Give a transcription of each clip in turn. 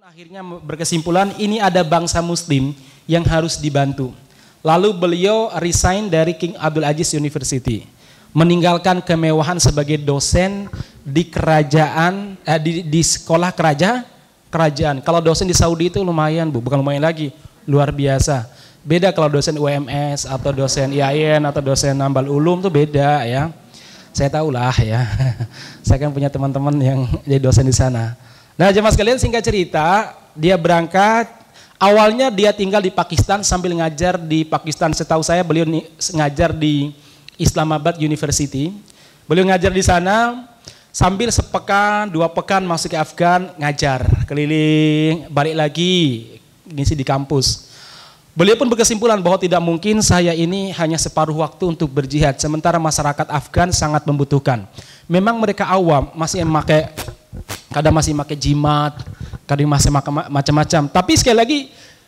akhirnya berkesimpulan ini ada bangsa muslim yang harus dibantu. Lalu beliau resign dari King Abdul Aziz University, meninggalkan kemewahan sebagai dosen di kerajaan, di sekolah kerajaan. Kalau dosen di Saudi itu lumayan Bu, bukan lumayan lagi, luar biasa. Beda kalau dosen UMS atau dosen IAIN atau dosen Nambal Ulum tuh beda ya. Saya tahulah ya. Saya kan punya teman-teman yang jadi dosen di sana. Nah, jemaah sekalian, singkat cerita, dia berangkat. Awalnya dia tinggal di Pakistan sambil ngajar di Pakistan. Setahu saya beliau ngajar di Islamabad University. Beliau ngajar di sana sambil sepekan, 2 pekan masuk ke Afgan, ngajar, keliling, balik lagi ngisi di kampus. Beliau pun berkesimpulan bahwa tidak mungkin saya ini hanya separuh waktu untuk berjihad, sementara masyarakat Afgan sangat membutuhkan. Memang mereka awam, kadang masih pakai jimat, kadang masih macam-macam. Tapi sekali lagi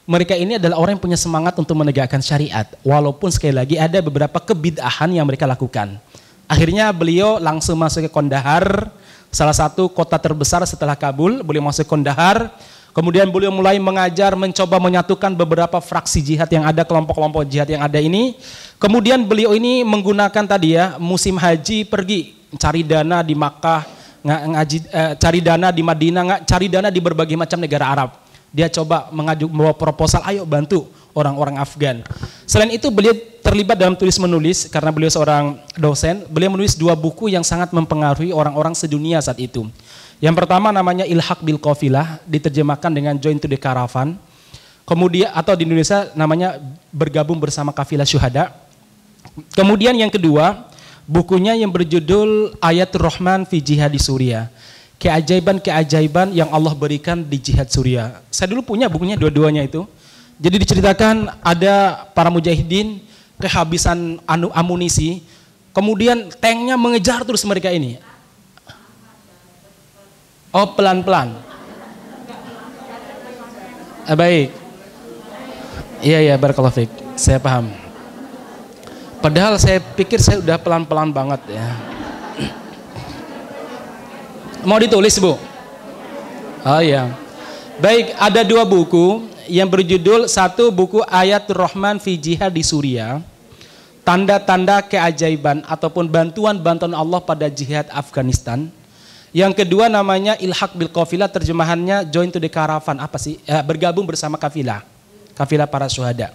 mereka ini adalah orang yang punya semangat untuk menegakkan syariat. Walaupun sekali lagi ada beberapa kebid'ahan yang mereka lakukan. Akhirnya beliau langsung masuk ke Kandahar, salah satu kota terbesar setelah Kabul. Beliau masuk ke Kandahar. Kemudian beliau mulai mengajar, mencoba menyatukan beberapa fraksi jihad yang ada, kelompok-kelompok jihad yang ada ini. Kemudian beliau ini menggunakan tadi ya, musim haji pergi cari dana di Makkah, cari dana di Madinah, cari dana di berbagai macam negara Arab. Dia coba membawa proposal, ayo bantu orang-orang Afgan. Selain itu beliau terlibat dalam tulis menulis karena beliau seorang dosen. Beliau menulis 2 buku yang sangat mempengaruhi orang-orang sedunia saat itu. Yang pertama namanya Ilhaq bil Qafilah, diterjemahkan dengan Join to the Caravan. Kemudian atau di Indonesia namanya Bergabung Bersama Kafilah Syuhada. Kemudian yang kedua, bukunya yang berjudul Ayatul Rahman fi Jihad di Suriah. Keajaiban-keajaiban yang Allah berikan di jihad Suriah. Saya dulu punya bukunya dua-duanya itu. Jadi diceritakan ada para mujahidin kehabisan amunisi, kemudian tanknya mengejar terus mereka ini. Oh, pelan-pelan. Baik. Iya, barakallahu fiik. Saya paham. Padahal saya pikir saya udah pelan-pelan banget ya. Mau ditulis Bu? Oh iya. Baik, ada 2 buku yang berjudul, satu buku Ayatul Rahman fi Jihad di Suriah, tanda-tanda keajaiban ataupun bantuan-bantuan Allah pada jihad Afghanistan. Yang kedua namanya Ilhaq bil Qafilah, terjemahannya Join to the Caravan, apa sih? Bergabung bersama kafilah para syuhada.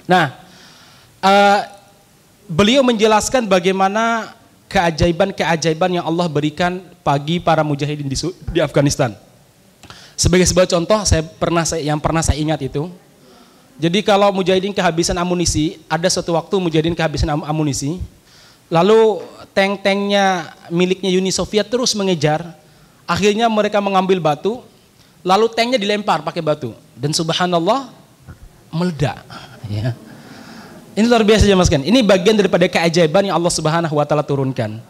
Nah, beliau menjelaskan bagaimana keajaiban-keajaiban yang Allah berikan bagi para mujahidin di Afghanistan. Sebagai sebuah contoh, yang pernah saya ingat itu. Jadi kalau mujahidin kehabisan amunisi, ada suatu waktu mujahidin kehabisan amunisi, lalu tank-tanknya miliknya Uni Soviet terus mengejar. Akhirnya mereka mengambil batu, lalu tanknya dilempar pakai batu, dan subhanallah meledak. Ya. Ini luar biasa ya Mas kan. Ini bagian daripada keajaiban yang Allah Subhanahu wa taala turunkan.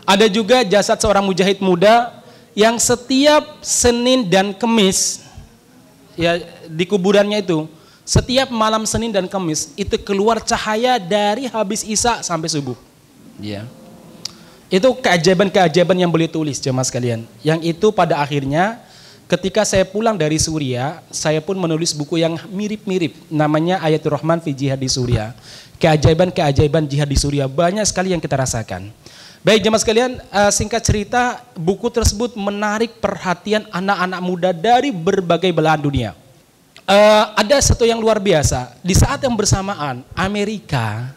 Ada juga jasad seorang mujahid muda yang setiap Senin dan Kamis ya di kuburannya itu, setiap malam Senin dan Kamis itu keluar cahaya dari habis Isya sampai subuh. Ya. Itu keajaiban-keajaiban yang beliau tulis jemaah sekalian. Yang itu pada akhirnya ketika saya pulang dari Suriah, saya pun menulis buku yang mirip-mirip, namanya Ayatul Rahman fi Jihad di Suriah. Keajaiban-keajaiban jihad di Suriah, banyak sekali yang kita rasakan. Baik jemaah sekalian, singkat cerita, buku tersebut menarik perhatian anak-anak muda dari berbagai belahan dunia. Ada satu yang luar biasa, di saat yang bersamaan Amerika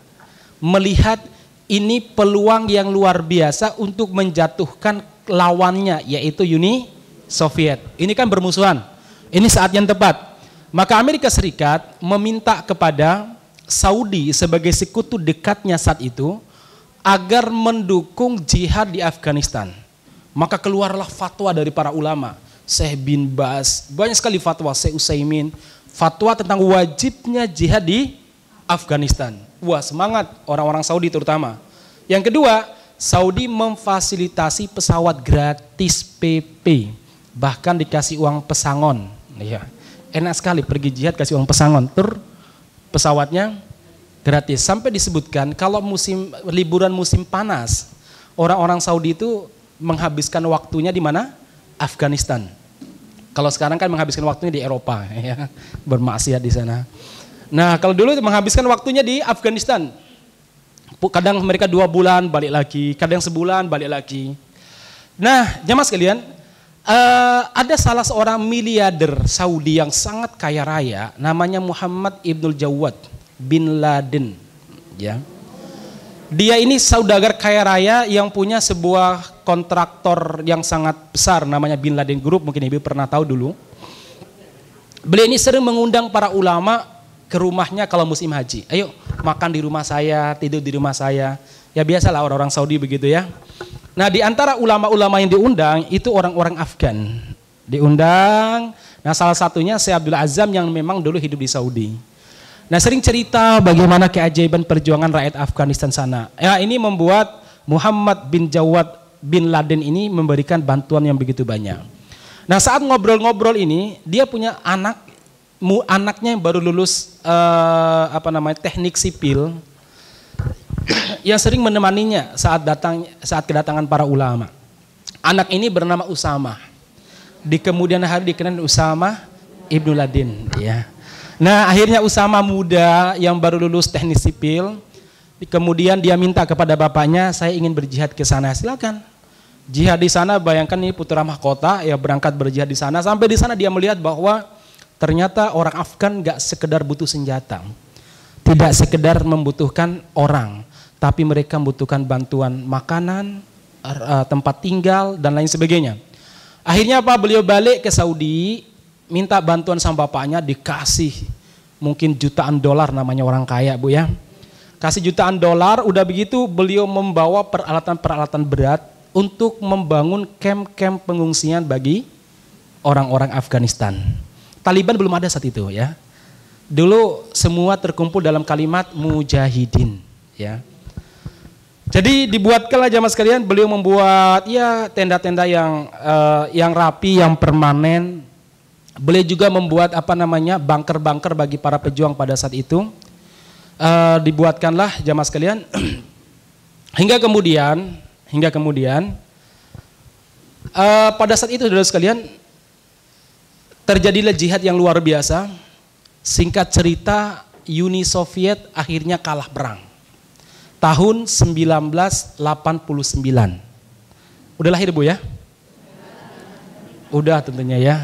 melihat ini peluang yang luar biasa untuk menjatuhkan lawannya, yaitu Uni Soviet. Ini kan bermusuhan. Ini saat yang tepat. Maka Amerika Serikat meminta kepada Saudi sebagai sekutu dekatnya saat itu agar mendukung jihad di Afghanistan. Maka keluarlah fatwa dari para ulama, Syekh bin Baz, banyak sekali fatwa, Syekh Utsaimin, fatwa tentang wajibnya jihad di Afghanistan. Wah, semangat orang-orang Saudi terutama. Yang kedua, Saudi memfasilitasi pesawat gratis PP, bahkan dikasih uang pesangon. Ya, enak sekali pergi jihad kasih uang pesangon, pesawatnya gratis. Sampai disebutkan kalau liburan musim panas, orang-orang Saudi itu menghabiskan waktunya di mana? Afghanistan. Kalau sekarang kan menghabiskan waktunya di Eropa, ya, bermaksiat di sana. Nah, kalau dulu menghabiskan waktunya di Afghanistan. Kadang mereka 2 bulan balik lagi, kadang sebulan balik lagi. Nah, jamaah sekalian, ada salah seorang miliarder Saudi yang sangat kaya raya, namanya Muhammad Ibnul Jawad bin Laden. Ya. Dia ini saudagar kaya raya yang punya sebuah kontraktor yang sangat besar, namanya Bin Laden Group, mungkin ibu pernah tahu dulu. Beliau ini sering mengundang para ulama ke rumahnya kalau musim haji. Ayo makan di rumah saya, tidur di rumah saya. Ya biasalah orang-orang Saudi begitu ya. Nah, di antara ulama-ulama yang diundang itu orang-orang Afgan. Diundang. Nah, salah satunya Syekh Abdul Azam yang memang dulu hidup di Saudi. Nah, sering cerita bagaimana keajaiban perjuangan rakyat Afghanistan sana. Ya, ini membuat Muhammad bin Jawad bin Laden ini memberikan bantuan yang begitu banyak. Nah, saat ngobrol-ngobrol ini, dia punya anaknya yang baru lulus teknik sipil yang sering menemaninya saat kedatangan para ulama. Anak ini bernama Usama. Di kemudian hari dikenal Usama Ibnu Laden, ya. Nah, akhirnya Usama muda yang baru lulus teknik sipil, kemudian dia minta kepada bapaknya, saya ingin berjihad ke sana. Silakan. Jihad di sana, bayangkan ini putra mahkota ya, berangkat berjihad di sana. Sampai di sana dia melihat bahwa ternyata orang Afgan gak sekedar butuh senjata, tidak sekedar membutuhkan orang, tapi mereka membutuhkan bantuan makanan, tempat tinggal dan lain sebagainya. Akhirnya beliau balik ke Saudi, minta bantuan sama bapaknya, dikasih mungkin jutaan dolar, namanya orang kaya bu ya. Kasih jutaan dolar, udah begitu beliau membawa peralatan-peralatan berat untuk membangun camp-camp pengungsian bagi orang-orang Afghanistan. Taliban belum ada saat itu ya. Dulu semua terkumpul dalam kalimat mujahidin ya. Jadi dibuatkanlah jamaah sekalian, beliau membuat ya tenda-tenda yang rapi, yang permanen. Beliau juga membuat bunker-bunker bagi para pejuang pada saat itu. Dibuatkanlah jamaah sekalian hingga kemudian pada saat itu saudara sekalian terjadilah jihad yang luar biasa. Singkat cerita, Uni Soviet akhirnya kalah perang tahun 1989. Udah lahir bu ya? Udah tentunya ya.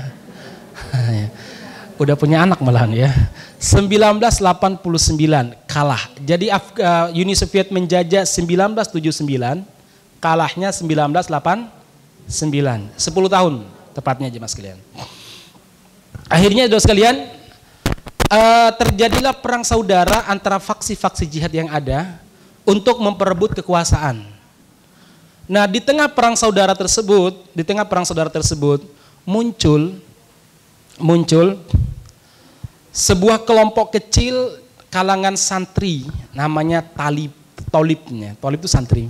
Udah punya anak malahan ya. 1989 kalah. Jadi Uni Soviet menjajah 1979. Kalahnya 1989, 10 tahun tepatnya jemaah sekalian. Akhirnya saudara sekalian, terjadilah perang saudara antara faksi-faksi jihad yang ada untuk memperebut kekuasaan. Nah, di tengah perang saudara tersebut muncul sebuah kelompok kecil kalangan santri, namanya Tolibnya. Tolib itu santri.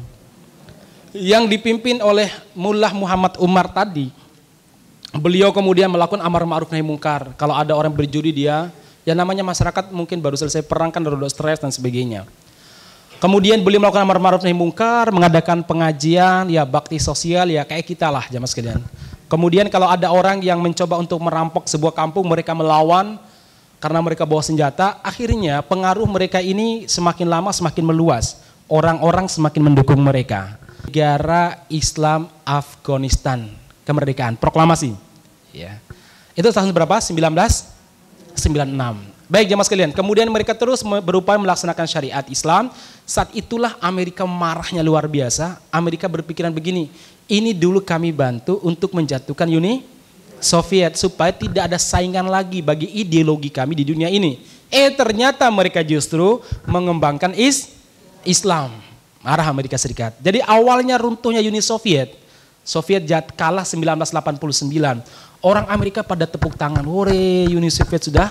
Yang dipimpin oleh Mullah Muhammad Umar tadi. Beliau kemudian melakukan amar ma'ruf nahi mungkar. Kalau ada orang berjudi dia, ya namanya masyarakat mungkin baru selesai perang kan udah stres dan sebagainya. Kemudian beliau melakukan amar ma'ruf nahi mungkar, mengadakan pengajian, ya bakti sosial, ya kayak kita lah jamaah sekalian. Kemudian kalau ada orang yang mencoba untuk merampok sebuah kampung, mereka melawan karena mereka bawa senjata. Akhirnya pengaruh mereka ini semakin lama semakin meluas. Orang-orang semakin mendukung mereka. Negara Islam Afghanistan, kemerdekaan, proklamasi. Ya. Itu tahun berapa? 1996. Baik jamaah sekalian, kemudian mereka terus berupaya melaksanakan syariat Islam. Saat itulah Amerika marahnya luar biasa. Amerika berpikiran begini, ini dulu kami bantu untuk menjatuhkan Uni Soviet supaya tidak ada saingan lagi bagi ideologi kami di dunia ini. Ternyata mereka justru mengembangkan Islam. Marah Amerika Serikat. Jadi awalnya runtuhnya Uni Soviet kalah 1989. Orang Amerika pada tepuk tangan, "Hore, Uni Soviet sudah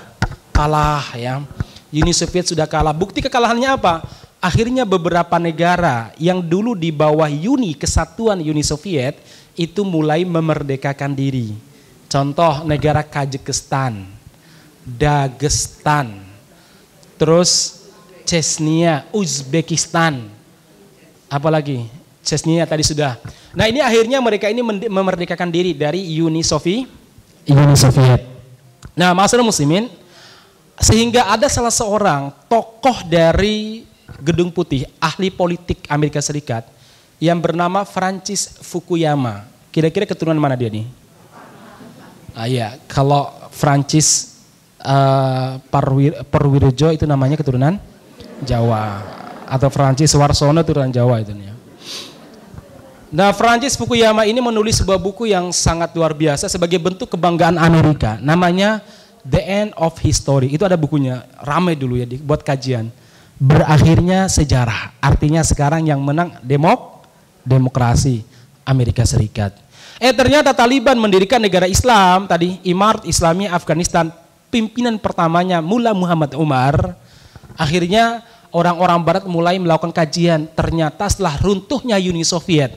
kalah ya. Uni Soviet sudah kalah." Bukti kekalahannya apa? Akhirnya beberapa negara yang dulu di bawah kesatuan Uni Soviet itu mulai memerdekakan diri. Contoh negara Kazakhstan, Dagestan, terus Chechnya, Uzbekistan. Apalagi Chechnya tadi sudah. Nah, ini akhirnya mereka ini memerdekakan diri dari Uni Soviet Uni Soviet. Nah, masyarakat muslimin, sehingga ada salah seorang tokoh dari Gedung Putih, ahli politik Amerika Serikat, yang bernama Francis Fukuyama. Kira-kira keturunan mana dia nih? Ya, kalau Francis Perwirejo itu namanya keturunan Jawa, atau Francis Warsono keturunan Jawa itu nih. Nah, Francis Fukuyama ini menulis sebuah buku yang sangat luar biasa sebagai bentuk kebanggaan Amerika. Namanya The End of History. Itu ada bukunya, ramai dulu ya buat kajian. Berakhirnya sejarah. Artinya sekarang yang menang demokrasi Amerika Serikat. Ternyata Taliban mendirikan negara Islam tadi, Imarat Islami Afghanistan. Pimpinan pertamanya Mullah Muhammad Umar. Akhirnya orang-orang barat mulai melakukan kajian. Ternyata setelah runtuhnya Uni Soviet,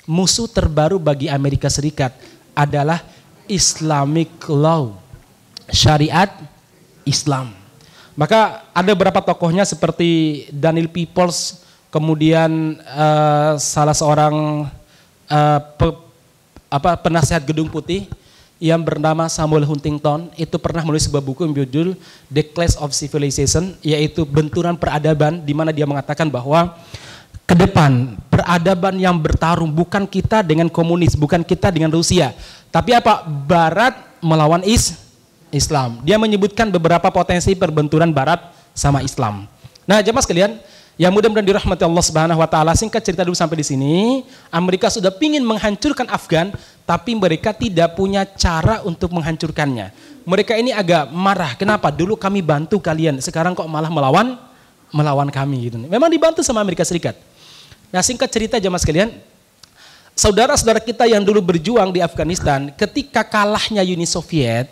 musuh terbaru bagi Amerika Serikat adalah Islamic law, syariat Islam. Maka ada beberapa tokohnya seperti Daniel Peoples, kemudian salah seorang penasihat Gedung Putih yang bernama Samuel Huntington, itu pernah menulis sebuah buku yang berjudul The Clash of Civilization, yaitu benturan peradaban, di mana dia mengatakan bahwa ke depan peradaban yang bertarung bukan kita dengan komunis, bukan kita dengan Rusia, tapi apa? Barat melawan Islam. Dia menyebutkan beberapa potensi perbenturan Barat sama Islam. Nah, jemaah sekalian, yang mudah-mudahan dirahmati Allah Subhanahu wa taala, singkat cerita dulu sampai di sini. Amerika sudah ingin menghancurkan Afgan, tapi mereka tidak punya cara untuk menghancurkannya. Mereka ini agak marah. Kenapa? Dulu kami bantu kalian, sekarang kok malah melawan kami gitu. Memang dibantu sama Amerika Serikat. Nah, singkat cerita jemaah sekalian, saudara-saudara kita yang dulu berjuang di Afghanistan, ketika kalahnya Uni Soviet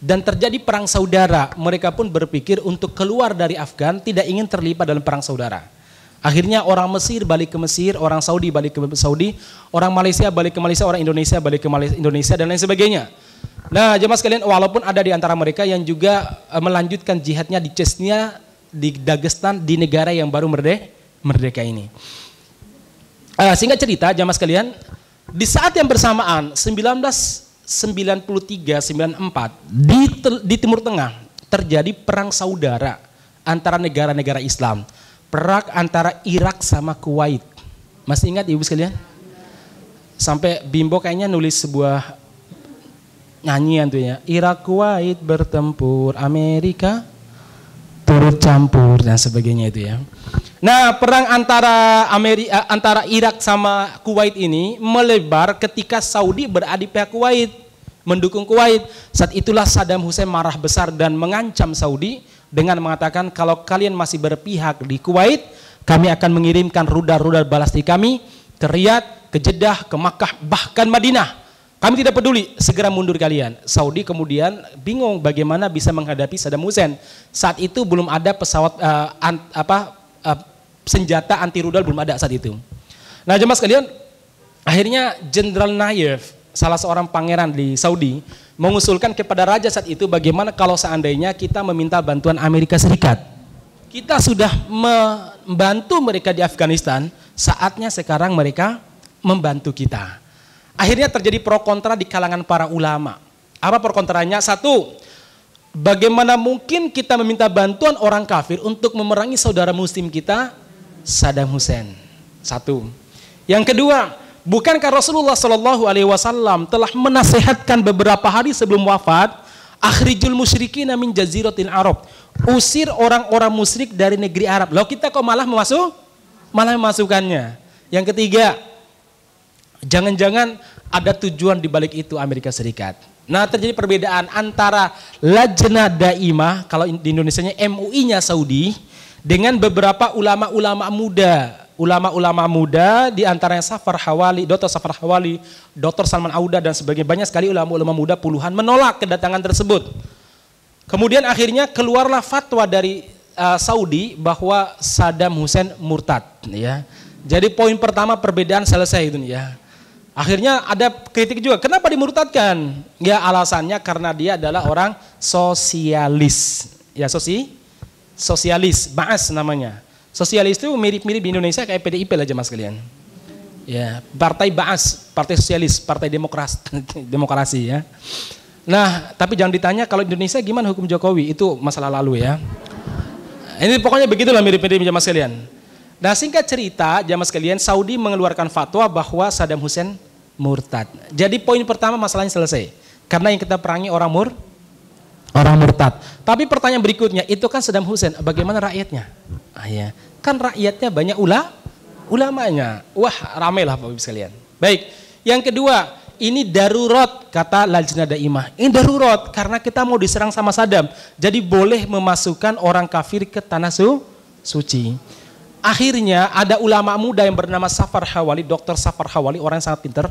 dan terjadi perang saudara, mereka pun berpikir untuk keluar dari Afgan, tidak ingin terlibat dalam perang saudara. Akhirnya orang Mesir balik ke Mesir, orang Saudi balik ke Saudi, orang Malaysia balik ke Malaysia, orang Indonesia balik ke Indonesia, dan lain sebagainya. Nah, jemaah sekalian, walaupun ada di antara mereka yang juga melanjutkan jihadnya di Chechnya, di Dagestan, di negara yang baru merdeka ini. Singkat cerita jamaah sekalian, di saat yang bersamaan 1993-94 di Timur Tengah terjadi perang saudara antara negara-negara Islam. Perang antara Irak sama Kuwait. Masih ingat ibu sekalian? Sampai Bimbo kayaknya nulis sebuah nyanyian tuh ya. Irak Kuwait bertempur, Amerika turut campur dan sebagainya itu ya. Nah, perang antara Irak sama Kuwait ini melebar ketika Saudi berada di pihak Kuwait, mendukung Kuwait. Saat itulah Saddam Hussein marah besar dan mengancam Saudi dengan mengatakan, kalau kalian masih berpihak di Kuwait, kami akan mengirimkan rudal-rudal balastik kami ke Riyadh, ke Jeddah, ke Makkah, bahkan Madinah. Kami tidak peduli, segera mundur kalian. Saudi kemudian bingung bagaimana bisa menghadapi Saddam Hussein. Saat itu belum ada pesawat senjata anti rudal, belum ada saat itu. Nah, jemaah sekalian, akhirnya Jenderal Nayef, salah seorang pangeran di Saudi, mengusulkan kepada raja saat itu, bagaimana kalau seandainya kita meminta bantuan Amerika Serikat. Kita sudah membantu mereka di Afghanistan, saatnya sekarang mereka membantu kita. Akhirnya terjadi pro kontra di kalangan para ulama. Apa pro kontranya? Satu, bagaimana mungkin kita meminta bantuan orang kafir untuk memerangi saudara muslim kita, Saddam Hussein. Satu. Yang kedua, bukankah Rasulullah SAW telah menasehatkan beberapa hari sebelum wafat, akhrijul musyrikin min jaziratil Arab, usir orang-orang musyrik dari negeri Arab. Lalu kita kok malah memasukkannya. Yang ketiga, jangan-jangan ada tujuan di balik itu Amerika Serikat. Nah, terjadi perbedaan antara Lajnah Daimah, kalau di Indonesianya MUI-nya Saudi, dengan beberapa ulama-ulama muda, di antaranya Safar Hawali, Dr. Safar Hawali, Dr. Salman Auda dan sebagainya. Banyak sekali ulama-ulama muda puluhan menolak kedatangan tersebut. Kemudian akhirnya keluarlah fatwa dari Saudi bahwa Saddam Hussein murtad, ya. Jadi poin pertama perbedaan selesai itu ya. Akhirnya ada kritik juga, kenapa dimurtadkan? Ya, alasannya karena dia adalah orang sosialis. Ya, sosialis, Ba'as namanya. Sosialis itu mirip-mirip di Indonesia kayak PDIP lah jemaah sekalian. Ya, partai Ba'as, partai sosialis, partai demokrasi ya. Nah, tapi jangan ditanya kalau Indonesia gimana hukum Jokowi, itu masalah lalu ya. Ini pokoknya begitulah mirip-mirip jamaah sekalian. Nah, singkat cerita jamaah sekalian, Saudi mengeluarkan fatwa bahwa Saddam Hussein murtad. Jadi poin pertama masalahnya selesai. Karena yang kita perangi orang murtad. Tapi pertanyaan berikutnya, itu kan Saddam Hussein, bagaimana rakyatnya? Ya. Kan rakyatnya banyak ulamanya. Wah, ramailah Bapak Ibu sekalian. Baik, yang kedua, ini darurat kata Lajnah Daimah. Ini darurat karena kita mau diserang sama Saddam. Jadi boleh memasukkan orang kafir ke tanah suci. Akhirnya ada ulama muda yang bernama Safar Hawali, Dr. Safar Hawali, orang yang sangat pintar.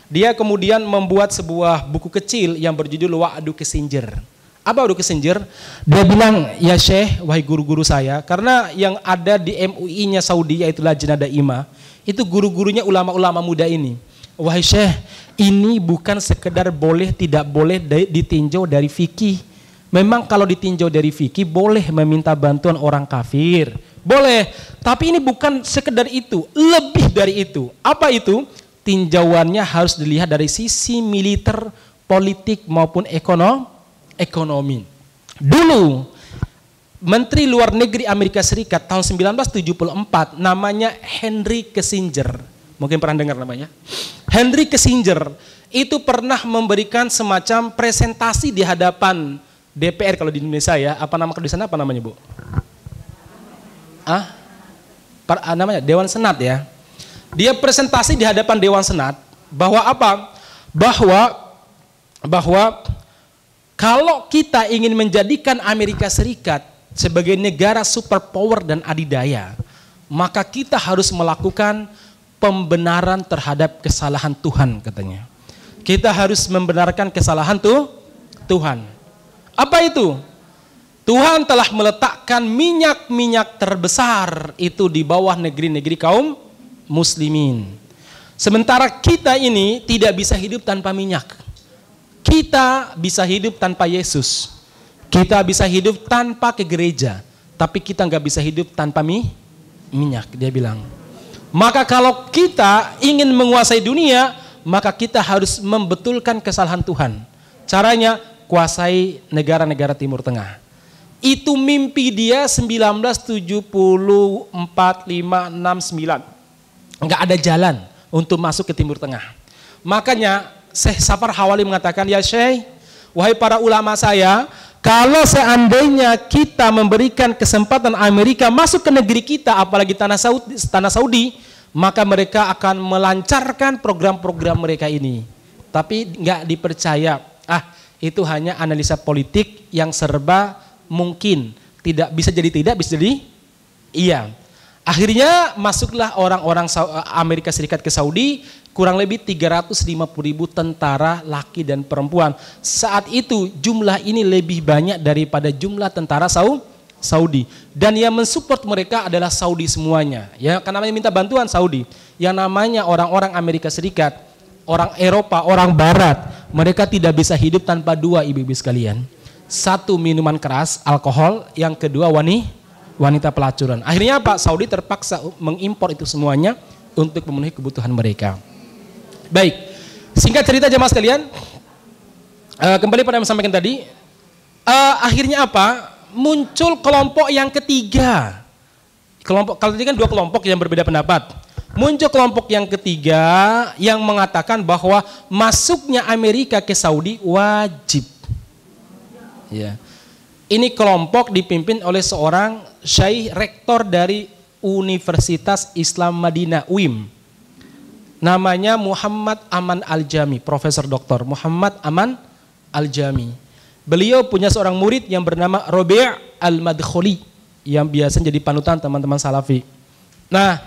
Dia kemudian membuat sebuah buku kecil yang berjudul Wa'du Kissinger. Apa Wa'du Kissinger? Dia bilang, ya Syekh, wahai guru-guru saya, karena yang ada di MUI-nya Saudi yaitu Lajnah Daimah, itu guru-gurunya ulama-ulama muda ini. Wahai Syekh, ini bukan sekedar boleh tidak boleh ditinjau dari fikih. Memang kalau ditinjau dari fikih boleh meminta bantuan orang kafir. Boleh, tapi ini bukan sekedar itu, lebih dari itu. Apa itu? Tinjauannya harus dilihat dari sisi militer, politik maupun ekonomi. Dulu Menteri Luar Negeri Amerika Serikat tahun 1974 namanya Henry Kissinger. Mungkin pernah dengar namanya. Henry Kissinger itu pernah memberikan semacam presentasi di hadapan DPR kalau di Indonesia ya. Apa nama di sana apa namanya, Bu? Namanya Dewan Senat ya. Dia presentasi di hadapan Dewan Senat bahwa apa? Bahwa kalau kita ingin menjadikan Amerika Serikat sebagai negara superpower dan adidaya, maka kita harus melakukan pembenaran terhadap kesalahan Tuhan katanya. Kita harus membenarkan kesalahan Tuhan. Apa itu? Tuhan telah meletakkan minyak-minyak terbesar itu di bawah negeri-negeri kaum muslimin. Sementara kita ini tidak bisa hidup tanpa minyak. Kita bisa hidup tanpa Yesus. Kita bisa hidup tanpa ke gereja. Tapi kita nggak bisa hidup tanpa minyak, dia bilang. Maka kalau kita ingin menguasai dunia, maka kita harus membetulkan kesalahan Tuhan. Caranya, kuasai negara-negara Timur Tengah. Itu mimpi dia 1974, 5, 6, 9. Enggak ada jalan untuk masuk ke Timur Tengah. Makanya Syekh Safar Hawali mengatakan, ya Syekh, wahai para ulama saya, kalau seandainya kita memberikan kesempatan Amerika masuk ke negeri kita, apalagi tanah Saudi, maka mereka akan melancarkan program-program mereka ini. Tapi enggak dipercaya. Itu hanya analisa politik yang serba mungkin, tidak bisa jadi tidak, bisa jadi iya. Akhirnya masuklah orang-orang Amerika Serikat ke Saudi, kurang lebih 350.000 tentara laki dan perempuan. Saat itu jumlah ini lebih banyak daripada jumlah tentara Saudi. Dan yang mensupport mereka adalah Saudi semuanya. Ya, karena minta bantuan Saudi. Yang namanya orang-orang Amerika Serikat, orang Eropa, orang Barat, mereka tidak bisa hidup tanpa dua, ibu-ibu sekalian. Satu, minuman keras, alkohol. Yang kedua, wanita pelacuran. Akhirnya Pak Saudi terpaksa mengimpor itu semuanya untuk memenuhi kebutuhan mereka. Baik, singkat cerita jemaah sekalian, kembali pada yang saya sampaikan tadi. Akhirnya apa? Muncul kelompok yang ketiga. Kalau tadi kan dua kelompok yang berbeda pendapat. Muncul kelompok yang ketiga yang mengatakan bahwa masuknya Amerika ke Saudi wajib. Ya. Ini kelompok dipimpin oleh seorang syekh rektor dari Universitas Islam Madinah UIM. Namanya Muhammad Aman Al-Jami, Profesor Dr. Muhammad Aman Al-Jami. Beliau punya seorang murid yang bernama Rabi' Al-Madkhali yang biasa jadi panutan teman-teman Salafi. Nah,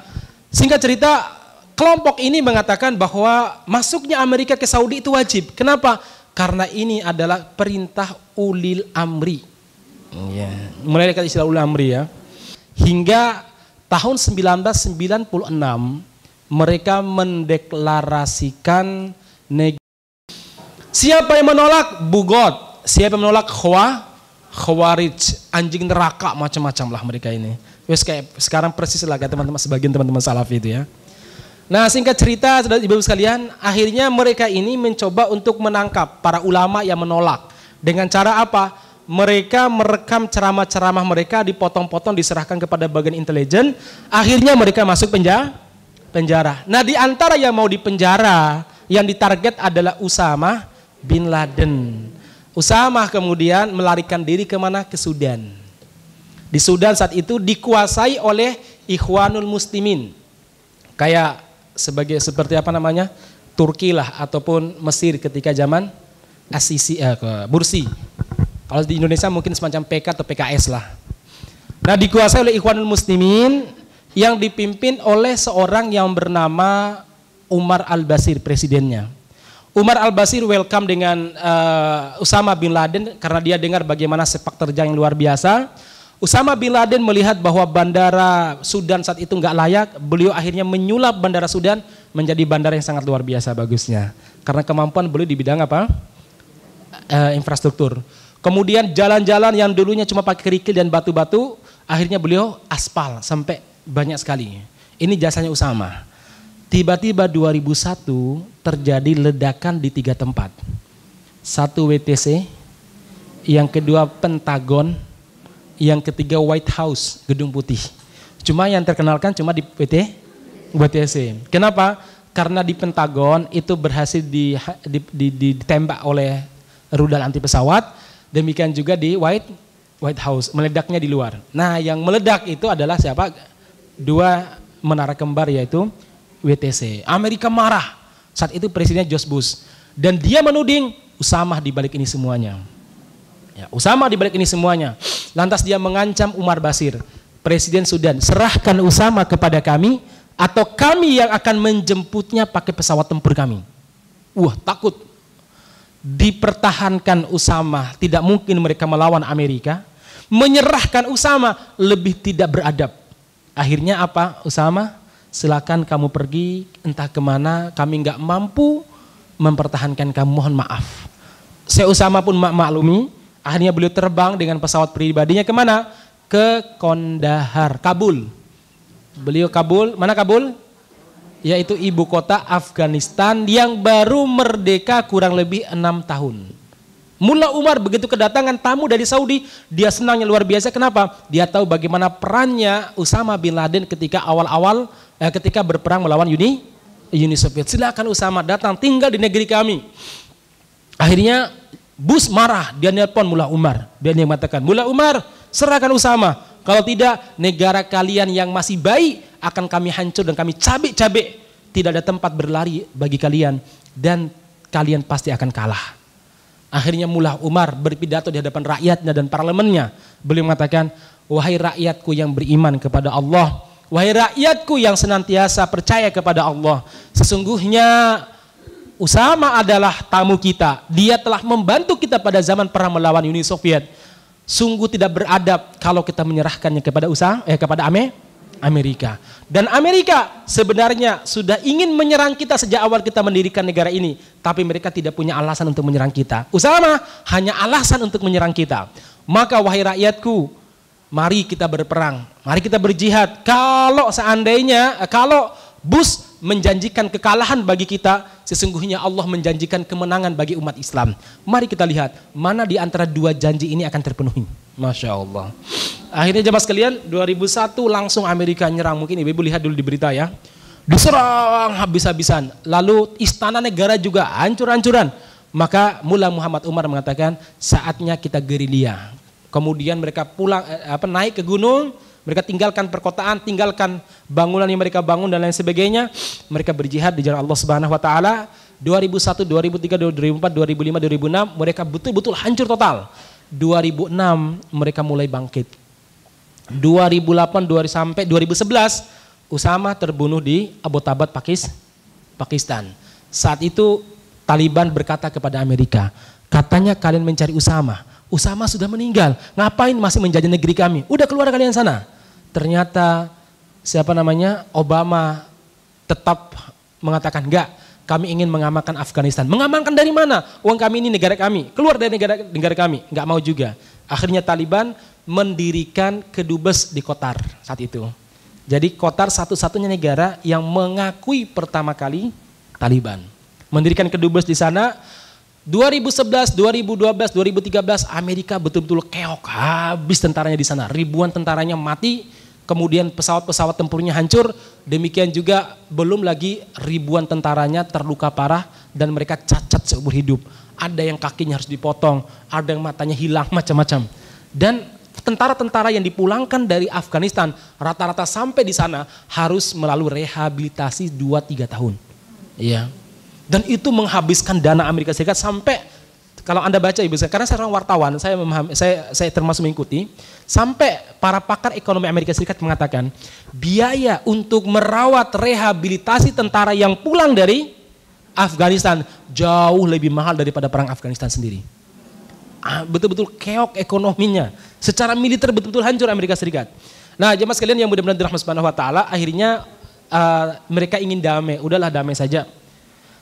singkat cerita, kelompok ini mengatakan bahwa masuknya Amerika ke Saudi itu wajib. Kenapa? Karena ini adalah perintah ulil amri. Ya, mulai dari istilah ulil amri ya. Hingga tahun 1996 mereka mendeklarasikan negeri. Siapa yang menolak? Bugot. Siapa yang menolak? Khawarij, anjing neraka, macam-macam lah mereka ini. Wes kayak sekarang persis lah kayak teman-teman, sebagian teman-teman Salafi itu ya. Nah, singkat cerita, saudara-ibu sekalian, akhirnya mereka ini mencoba untuk menangkap para ulama yang menolak. Dengan cara apa? Mereka merekam ceramah-ceramah mereka, dipotong-potong, diserahkan kepada bagian intelijen. Akhirnya mereka masuk penjara. Nah, di antara yang mau dipenjara, yang ditarget adalah Usama bin Laden. Usama kemudian melarikan diri kemana? Ke Sudan. Di Sudan saat itu dikuasai oleh Ikhwanul Muslimin. Kayak seperti apa namanya, Turki lah ataupun Mesir ketika zaman Bursi. Kalau di Indonesia mungkin semacam PK atau PKS lah. Nah, dikuasai oleh Ikhwanul Muslimin yang dipimpin oleh seorang yang bernama Umar al-Bashir, presidennya. Umar al-Bashir welcome dengan Usama bin Laden karena dia dengar bagaimana sepak terjang yang luar biasa. Usama bin Laden melihat bahwa bandara Sudan saat itu nggak layak, beliau akhirnya menyulap bandara Sudan menjadi bandara yang sangat luar biasa bagusnya. Karena kemampuan beliau di bidang apa? Infrastruktur. Kemudian jalan-jalan yang dulunya cuma pakai kerikil dan batu-batu, akhirnya beliau aspal sampai banyak sekali. Ini jasanya Usama. Tiba-tiba 2001 terjadi ledakan di 3 tempat. 1 WTC, yang kedua Pentagon, yang ketiga White House, Gedung Putih. Cuma yang terkenalkan cuma di WTC. Kenapa? Karena di Pentagon itu berhasil ditembak oleh rudal anti pesawat. Demikian juga di White House, meledaknya di luar. Nah, yang meledak itu adalah siapa? 2 menara kembar yaitu WTC. Amerika marah. Saat itu presidennya George Bush. Dan dia menuding Usama di balik ini semuanya. Ya, Usama di balik ini semuanya. Lantas dia mengancam Umar Bashir, Presiden Sudan, serahkan Usama kepada kami atau kami yang akan menjemputnya pakai pesawat tempur kami. Wah, takut. Dipertahankan Usama, tidak mungkin mereka melawan Amerika. Menyerahkan Usama lebih tidak beradab. Akhirnya apa? Usama, silakan kamu pergi entah kemana, kami nggak mampu mempertahankan kamu, mohon maaf. Saya Usama pun maklumi. Akhirnya beliau terbang dengan pesawat pribadinya kemana? Ke Kandahar, Kabul. Beliau Kabul, mana Kabul? Yaitu ibu kota Afghanistan yang baru merdeka kurang lebih 6 tahun. Mullah Umar begitu kedatangan tamu dari Saudi, dia senangnya luar biasa. Kenapa? Dia tahu bagaimana perannya Usama bin Laden ketika awal-awal ketika berperang melawan Uni Soviet. Silakan Usama datang tinggal di negeri kami. Akhirnya Bush marah, dia nelpon Mullah Umar. Dia mengatakan, Mullah Umar, serahkan Usama. Kalau tidak, negara kalian yang masih baik akan kami hancur dan kami cabik-cabik. Tidak ada tempat berlari bagi kalian dan kalian pasti akan kalah. Akhirnya Mullah Umar berpidato di hadapan rakyatnya dan parlemennya. Beliau mengatakan, wahai rakyatku yang beriman kepada Allah, wahai rakyatku yang senantiasa percaya kepada Allah, sesungguhnya Usama adalah tamu kita. Dia telah membantu kita pada zaman perang melawan Uni Soviet. Sungguh tidak beradab kalau kita menyerahkannya kepada Amerika. Dan Amerika sebenarnya sudah ingin menyerang kita sejak awal kita mendirikan negara ini. Tapi mereka tidak punya alasan untuk menyerang kita. Usama hanya alasan untuk menyerang kita. Maka wahai rakyatku, mari kita berperang. Mari kita berjihad. Kalau Bush menjanjikan kekalahan bagi kita, sesungguhnya Allah menjanjikan kemenangan bagi umat Islam. Mari kita lihat mana di antara 2 janji ini akan terpenuhi. Masya Allah. Akhirnya jemaah sekalian, 2001 langsung Amerika nyerang. Mungkin ibu lihat dulu di berita ya. Diserang habis-habisan. Lalu istana negara juga hancur-hancuran. Maka Mullah Muhammad Umar mengatakan saatnya kita gerilya. Kemudian mereka pulang naik ke gunung. Mereka tinggalkan perkotaan, tinggalkan bangunan yang mereka bangun dan lain sebagainya. Mereka berjihad di jalan Allah Subhanahu wa taala. 2001, 2003, 2004, 2005, 2006 mereka betul-betul hancur total. 2006 mereka mulai bangkit. 2008 sampai 2011 Usama terbunuh di Abbottabad, Pakistan. Saat itu Taliban berkata kepada Amerika, katanya kalian mencari Usama. Usama sudah meninggal, ngapain masih menjajah negeri kami? Udah keluar kalian sana. Ternyata Obama tetap mengatakan enggak, kami ingin mengamankan Afghanistan. Mengamankan dari mana? Uang kami ini negara kami, keluar dari negara kami. Enggak mau juga. Akhirnya Taliban mendirikan kedubes di Qatar saat itu. Jadi Qatar satu-satunya negara yang mengakui pertama kali Taliban. Mendirikan kedubes di sana. 2011, 2012, 2013 Amerika betul-betul keok, habis tentaranya di sana. Ribuan tentaranya mati, kemudian pesawat-pesawat tempurnya hancur. Demikian juga belum lagi ribuan tentaranya terluka parah dan mereka cacat seumur hidup. Ada yang kakinya harus dipotong, ada yang matanya hilang, macam-macam. Dan tentara-tentara yang dipulangkan dari Afghanistan rata-rata sampai di sana harus melalui rehabilitasi 2-3 tahun. Iya. Dan itu menghabiskan dana Amerika Serikat sampai, kalau Anda baca Ibu, karena saya orang wartawan, saya termasuk mengikuti, sampai para pakar ekonomi Amerika Serikat mengatakan biaya untuk merawat rehabilitasi tentara yang pulang dari Afghanistan jauh lebih mahal daripada perang Afghanistan sendiri. Betul-betul keok ekonominya. Secara militer betul-betul hancur Amerika Serikat. Nah, jemaah sekalian yang mudah-mudahan dirahmati Subhanahu wa taala, akhirnya mereka ingin damai, udahlah damai saja.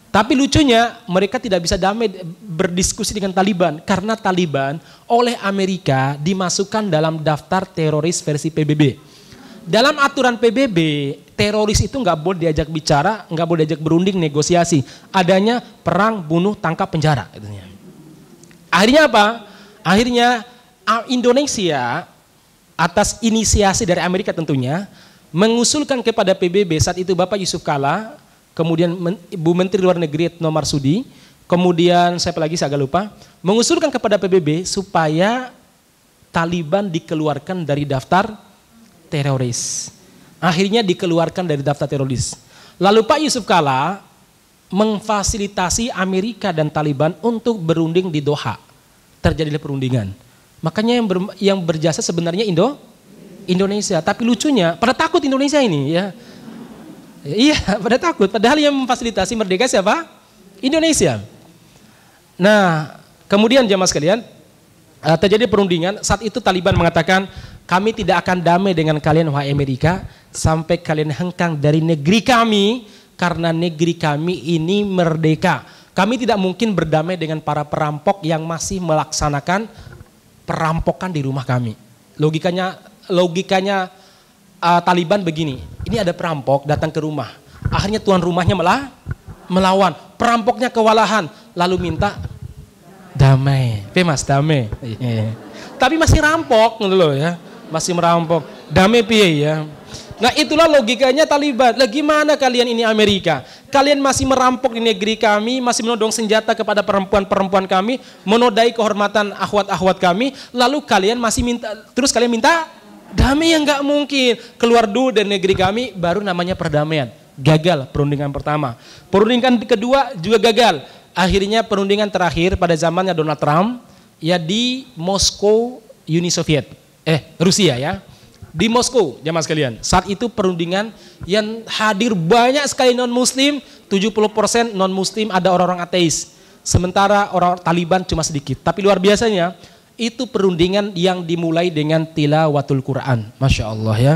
Tapi lucunya mereka tidak bisa damai berdiskusi dengan Taliban karena Taliban oleh Amerika dimasukkan dalam daftar teroris versi PBB. Dalam aturan PBB, teroris itu nggak boleh diajak bicara, nggak boleh diajak berunding, negosiasi. Adanya perang, bunuh, tangkap, penjara. Akhirnya apa? Akhirnya Indonesia atas inisiasi dari Amerika tentunya mengusulkan kepada PBB saat itu Bapak Yusuf Kala, kemudian Ibu Menteri Luar Negeri Retno Marsudi, kemudian saya agak lupa, mengusulkan kepada PBB supaya Taliban dikeluarkan dari daftar teroris. Akhirnya dikeluarkan dari daftar teroris. Lalu Pak Yusuf Kala memfasilitasi Amerika dan Taliban untuk berunding di Doha. Terjadilah perundingan. Makanya yang berjasa sebenarnya Indonesia. Tapi lucunya pada takut Indonesia ini ya. Iya, pada takut. Padahal yang memfasilitasi merdeka siapa? Indonesia. Nah, kemudian jamaah sekalian, terjadi perundingan. Saat itu Taliban mengatakan, kami tidak akan damai dengan kalian wahai Amerika sampai kalian hengkang dari negeri kami, karena negeri kami ini merdeka. Kami tidak mungkin berdamai dengan para perampok yang masih melaksanakan perampokan di rumah kami. Logikanya Taliban begini, ini ada perampok datang ke rumah, akhirnya tuan rumahnya melawan, perampoknya kewalahan, lalu minta damai, mas damai, tapi masih rampok loh ya, masih merampok, damai piye ya. Nah itulah logikanya Taliban. Lah gimana kalian ini Amerika? Kalian masih merampok di negeri kami, masih menodong senjata kepada perempuan-perempuan kami, menodai kehormatan akhwat-akhwat kami, lalu kalian masih minta damai, yang nggak mungkin. Keluar dulu dari negeri kami, baru namanya perdamaian. Gagal perundingan pertama. Perundingan kedua juga gagal. Akhirnya perundingan terakhir pada zamannya Donald Trump, ya di Moskow, Uni Soviet. Rusia ya. Di Moskow, jamaah sekalian. Saat itu perundingan yang hadir banyak sekali non-muslim, 70% non-muslim, ada orang-orang ateis. Sementara orang Taliban cuma sedikit. Tapi luar biasanya, itu perundingan yang dimulai dengan tilawatul Quran. Masya Allah ya.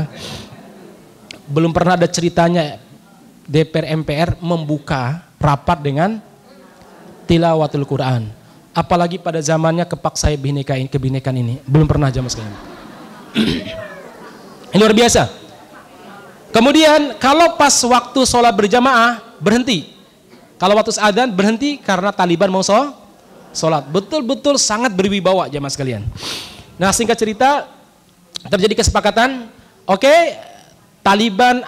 Belum pernah ada ceritanya DPR MPR membuka rapat dengan tilawatul Quran. Apalagi pada zamannya kepaksa kebinekaan ini. Belum pernah jamaah sekalian. Ini luar biasa. Kemudian kalau pas waktu sholat berjamaah berhenti. Kalau waktu adzan berhenti karena Taliban mau sholat. Betul-betul sangat berwibawa jamaah sekalian. Nah singkat cerita terjadi kesepakatan. Oke, Taliban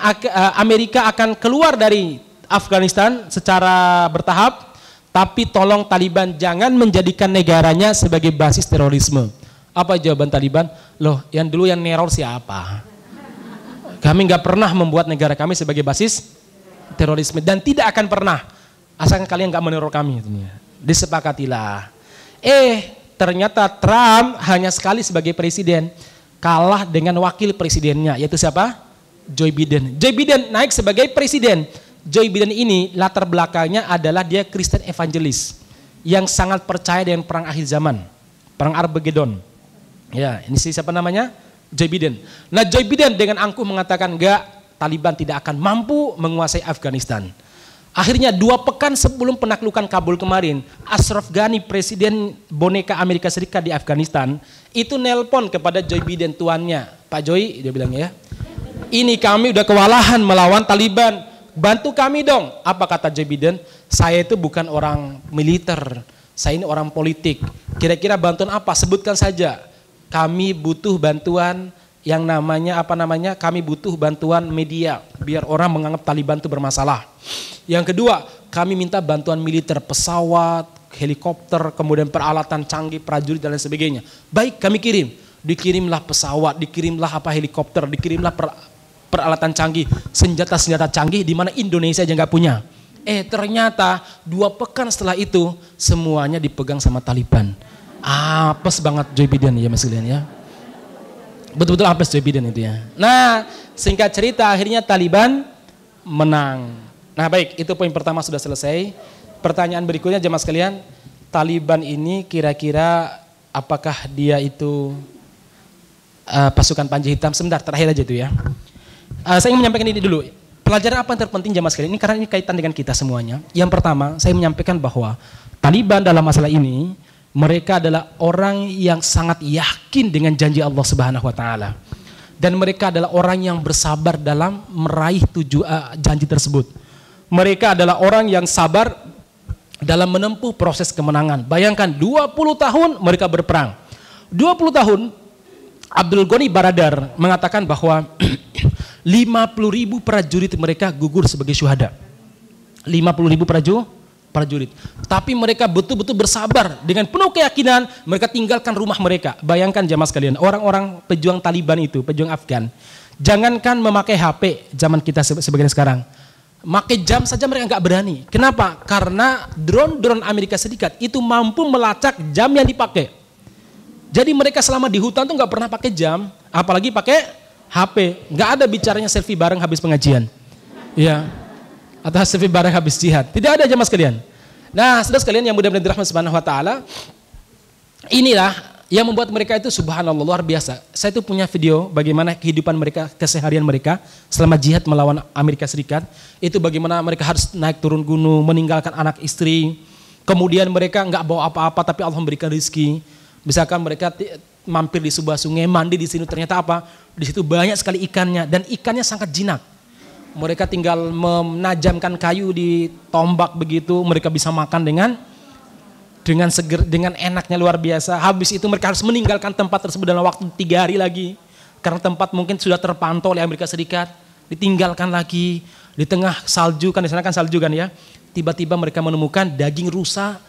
Amerika akan keluar dari Afghanistan secara bertahap. Tapi tolong Taliban jangan menjadikan negaranya sebagai basis terorisme. Apa jawaban Taliban? Loh yang dulu yang neror siapa? Kami nggak pernah membuat negara kami sebagai basis terorisme dan tidak akan pernah, asalkan kalian nggak meneror kami. Disepakatilah. Ternyata Trump hanya sekali sebagai presiden, kalah dengan wakil presidennya, yaitu siapa? Joe Biden. Joe Biden naik sebagai presiden. Joe Biden ini latar belakangnya adalah dia Kristen evangelis yang sangat percaya dengan perang akhir zaman, perang Armageddon. Ya, ini siapa namanya? Joe Biden. Nah Joe Biden dengan angkuh mengatakan enggak, Taliban tidak akan mampu menguasai Afghanistan. Akhirnya 2 pekan sebelum penaklukan Kabul kemarin, Ashraf Ghani, presiden boneka Amerika Serikat di Afghanistan, itu nelpon kepada Joe Biden tuannya. Pak Joe, dia bilang ya, Ini kami udah kewalahan melawan Taliban. Bantu kami dong. Apa kata Joe Biden? Saya itu bukan orang militer. Saya ini orang politik. Kira-kira bantuan apa? Sebutkan saja. Kami butuh bantuan yang namanya kami butuh bantuan media biar orang menganggap Taliban itu bermasalah. Yang kedua, kami minta bantuan militer, pesawat, helikopter, kemudian peralatan canggih, prajurit dan lain sebagainya. Baik, kami kirim. Dikirimlah pesawat, dikirimlah helikopter, dikirimlah peralatan canggih, senjata-senjata canggih di mana Indonesia aja nggak punya. Ternyata 2 pekan setelah itu semuanya dipegang sama Taliban. Apes banget Joe Biden ya Mas Gilian ya. Betul-betul apes Joe Biden itu ya. Nah, singkat cerita akhirnya Taliban menang. Nah baik, itu poin pertama sudah selesai. Pertanyaan berikutnya jemaah sekalian, Taliban ini kira-kira apakah dia itu pasukan panji hitam? Sebentar, terakhir aja itu ya. Saya ingin menyampaikan ini dulu. Pelajaran apa yang terpenting jemaah sekalian ini karena ini kaitan dengan kita semuanya. Yang pertama, saya menyampaikan bahwa Taliban dalam masalah ini mereka adalah orang yang sangat yakin dengan janji Allah Subhanahu wa taala. Dan mereka adalah orang yang bersabar dalam meraih janji tersebut. Mereka adalah orang yang sabar dalam menempuh proses kemenangan. Bayangkan 20 tahun mereka berperang. 20 tahun Abdul Ghani Baradar mengatakan bahwa 50.000 prajurit mereka gugur sebagai syuhada. 50.000 prajurit. Tapi mereka betul-betul bersabar dengan penuh keyakinan mereka tinggalkan rumah mereka. Bayangkan jamaah sekalian, orang-orang pejuang Taliban itu, pejuang Afgan. Jangankan memakai HP zaman kita sebagian sekarang. Pakai jam saja mereka nggak berani. Kenapa? Karena drone Amerika Serikat itu mampu melacak jam yang dipakai. Jadi mereka selama di hutan tuh nggak pernah pakai jam, apalagi pakai HP. Nggak ada bicaranya selfie bareng habis pengajian, ya, atau selfie bareng habis jihad. Tidak ada jamaah sekalian. Nah, saudara sekalian yang mudah-mudahan dirahmati Subhanahu wa taala, inilah yang membuat mereka itu subhanallah luar biasa. Saya itu punya video bagaimana kehidupan mereka, keseharian mereka selama jihad melawan Amerika Serikat. Itu bagaimana mereka harus naik turun gunung, meninggalkan anak istri. Kemudian mereka nggak bawa apa-apa tapi Allah memberikan rezeki. Misalkan mereka mampir di sebuah sungai, mandi di sini, ternyata apa? Di situ banyak sekali ikannya dan ikannya sangat jinak. Mereka tinggal menajamkan kayu di tombak begitu, mereka bisa makan dengan seger, dengan enaknya luar biasa. Habis itu mereka harus meninggalkan tempat tersebut dalam waktu 3 hari lagi. Karena tempat mungkin sudah terpantau oleh Amerika Serikat, ditinggalkan lagi di tengah salju, kan di sana kan salju kan ya. Tiba-tiba mereka menemukan daging rusa